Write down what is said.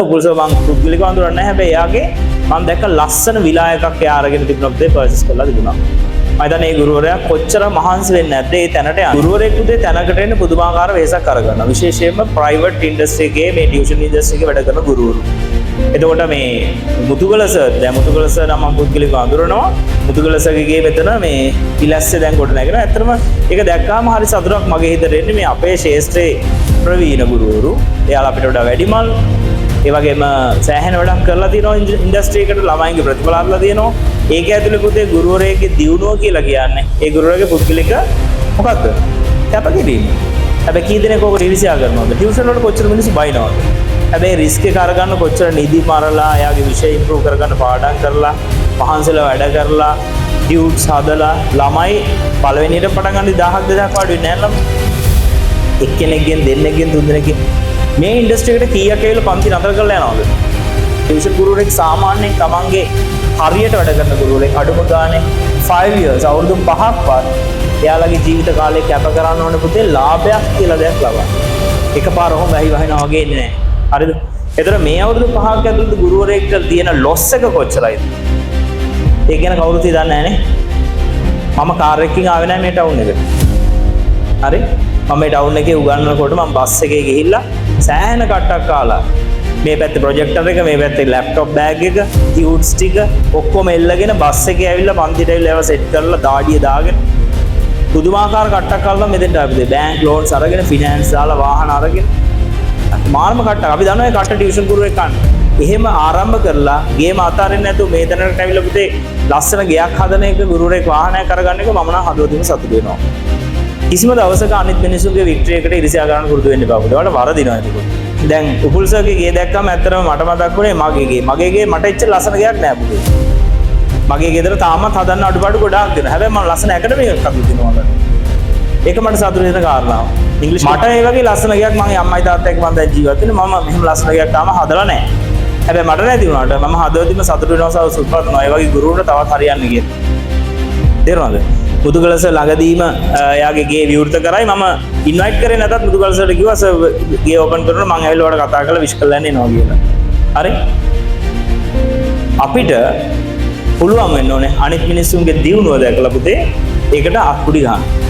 උගුල්සර් මම පුද්ගලිකව අඳුරන්නේ නැහැ. හැබැයි එයාගේ මම දැක්ක ලස්සන විලා එකක් එයා අරගෙන තිබුණා පුතේ පර්චේස් කරලා තිබුණා. මම හිතන්නේ ඒ ගුරුවරයා කොච්චර මහන්සි වෙන්නේ නැද්ද ඒ තැනට යන්න. ගුරුවරයෙක් පුතේ තැනකට එන්න පුදුමාකාර වෙහසක් අරගන්නවා. විශේෂයෙන්ම ප්‍රයිවට් ඉන්ඩස්ට්‍රි එකේ මේ ටියුෂන් ඉන්ඩස්ට්‍රි එකේ වැඩ කරන ගුරුවරු. එතකොට මේ මුතුගල සර් දැන් මුතුගල සර් නම් මම පුද්ගලිකව අඳුරනවා. මුතුගල සර්ගේ මෙතන මේ ඉලස්සේ දැන් කොට නැගෙන. ඇත්තටම ඒක දැක්කාම හරි සතුටක් මගේ හිතට එන්නේ මේ අපේ ශාස්ත්‍රයේ ප්‍රවීණ ගුරුවරු. එයාලා අපිට වඩා වැඩිමල්. ඒ වගේම සෑහෙන වැඩක් කරලා තියෙනවා ඉන්ඩස්ට්‍රි එකට ළමයින්ගේ ප්‍රතිඵල අරලා තියෙනවා. ඒක ඇතුලේ පුතේ ගුරුවරයෙක්ගේ දියුණුව කියලා කියන්නේ ඒ ගුරුවරගේ පුද්ගලික මොකක්ද? කැපකිරීම. හැබැයි කී දෙනෙක් ඕක රිවිසියා කරනවද? ටියුෂන් වලට කොච්චර මිනිස්සු බයිනවද? හැබැයි රිස්ක් එක අරගන්න කොච්චර නිදි මරලා එයාගේ විෂය ඉම්ප්‍රූව් කරගන්න පාඩම් කරලා මහන්සිලා වැඩ කරලා ටියුට්ස් හදලා ළමයි පළවෙනියට පටන් ගන්න 1000ක් 2000ක් වඩ වෙන්නේ නැහැ ළමයි. එක්කෙනෙක්ගෙන් දෙන්නෙක්ගෙන් තුන්දෙනෙක්ගෙන් මේ ඉන්ඩස්ට්‍රි එකට කීයක් ඇවිල්ලා පන්ති නතර කරලා යනවද? ටියුෂන් ගුරුවරයෙක් සාමාන්‍යයෙන් තමන්ගේ හරියට වැඩ කරන ගුරුවරයෙක් අඩුම ගානේ 5 years අවුරුදු 5ක්වත් එයාලගේ ජීවිත කාලය කැප කරන්න ඕනේ පුතේ ලාභයක් කියලා දෙයක් ලබන්න. එකපාර ඔහොම වැහි වහිනවා වගේ ඉන්නේ නැහැ. හරිද? ඒතර මේ අවුරුදු 5ක් ඇතුළත ගුරුවරයෙක්ට තියෙන ලොස් එක කොච්චරයිද? ඒක ගැන කවුරුත් දන්නේ නැහැ නේ. මම කාර් එකකින් ආවේ නැහැ මේ ටවුන් එකට. හරි? මම මේ ටවුන් එකේ උගන්වනකොට මම බස් එකේ ගිහිල්ලා සෑහෙන කට්ටක් කාලා මේ පැත්තේ ප්‍රොජෙක්ටර් එක මේ පැත්තේ ලැප්ටොප් බෑග් එක ටියුට්ස් ටික ඔක්කොම එල්ලගෙන බස් එකේ ඇවිල්ලා පන්තිට ඇවිල්ලා ඒවා සෙට් කරලා දාඩිය දාගෙන පුදුමාකාර කට්ටක් කාලා මෙතෙන්ට ආපිද බැංක් ලෝන්ස් අරගෙන ෆිනෑන්ස් දාලා වාහන අරගෙන මාර්ම කට්ටක් අපි දන්නවා ඒ කට්ට ටියුෂන් ගුරුවෙක් ගන්න. එහෙම ආරම්භ කරලා ගේම අතාරින්න නැතුව මේ තැනකට ඇවිල්ලා පුතේ ලස්සන ගෙයක් හදන එක ගුරුවරයෙක් වාහනයක් කරගන්න එක මම නම් හදවතින්ම සතුටු වෙනවා. කිසිම දවසක අනිත් මිනිස්සුන්ගේ වික්ටරි එකට ඉරිසියා ගන්න පුරුදු වෙන්න බෑ. ඒවට වරදිනවා ඒක. දැන් උපුල් සර්ගේ ගේ දැක්කම ඇත්තටම මට මතක් වුණේ මගේ ගේ මට එච්චර ලස්සන ගයක් නෑ පුතේ. මගේ ගෙදර තාමත් හදන්න අඩුපාඩු ගොඩාක් දෙනවා. හැබැයි මම ලස්සන ඇකඩමි එකක් හදලා තිනවා. ඒක මට සතුටු වෙන කාරණාව. ඉංග්‍රීසි මට ඒ වගේ ලස්සන ගයක් මගේ අම්මයි තාත්තයි එක්ක මම දැන් ජීවත් වෙන්නේ. මම මෙහෙම ලස්සන ගයක් තාම හදලා නෑ. හැබැයි මට නැති වුණාට මම හදවතින්ම සතුටු වෙනවා සුප්‍රත් කරනවා. ඒ වගේ ගුරුවරුන්ට තවත් හරියන්නේ කියලා. තේරුණාද? මුතුගලස ළඟදීම එයාගේ ගේ විවෘත කරයි මම ඉන්වයිට් කරේ නැතත් මුතුගලසට කිව්වා සර් ගේ ඕපන් කරනවා මම ඇවිල්ලා ඔයාලට කතා කරලා විශ් කරලා යන්න එනවා කියලා. හරි? අපිට පුළුවන් වෙන්න ඕනේ අනිත් මිනිස්සුන්ගේ දියුණුව දැකලා පුතේ ඒකට අත්පුඩි ගන්න.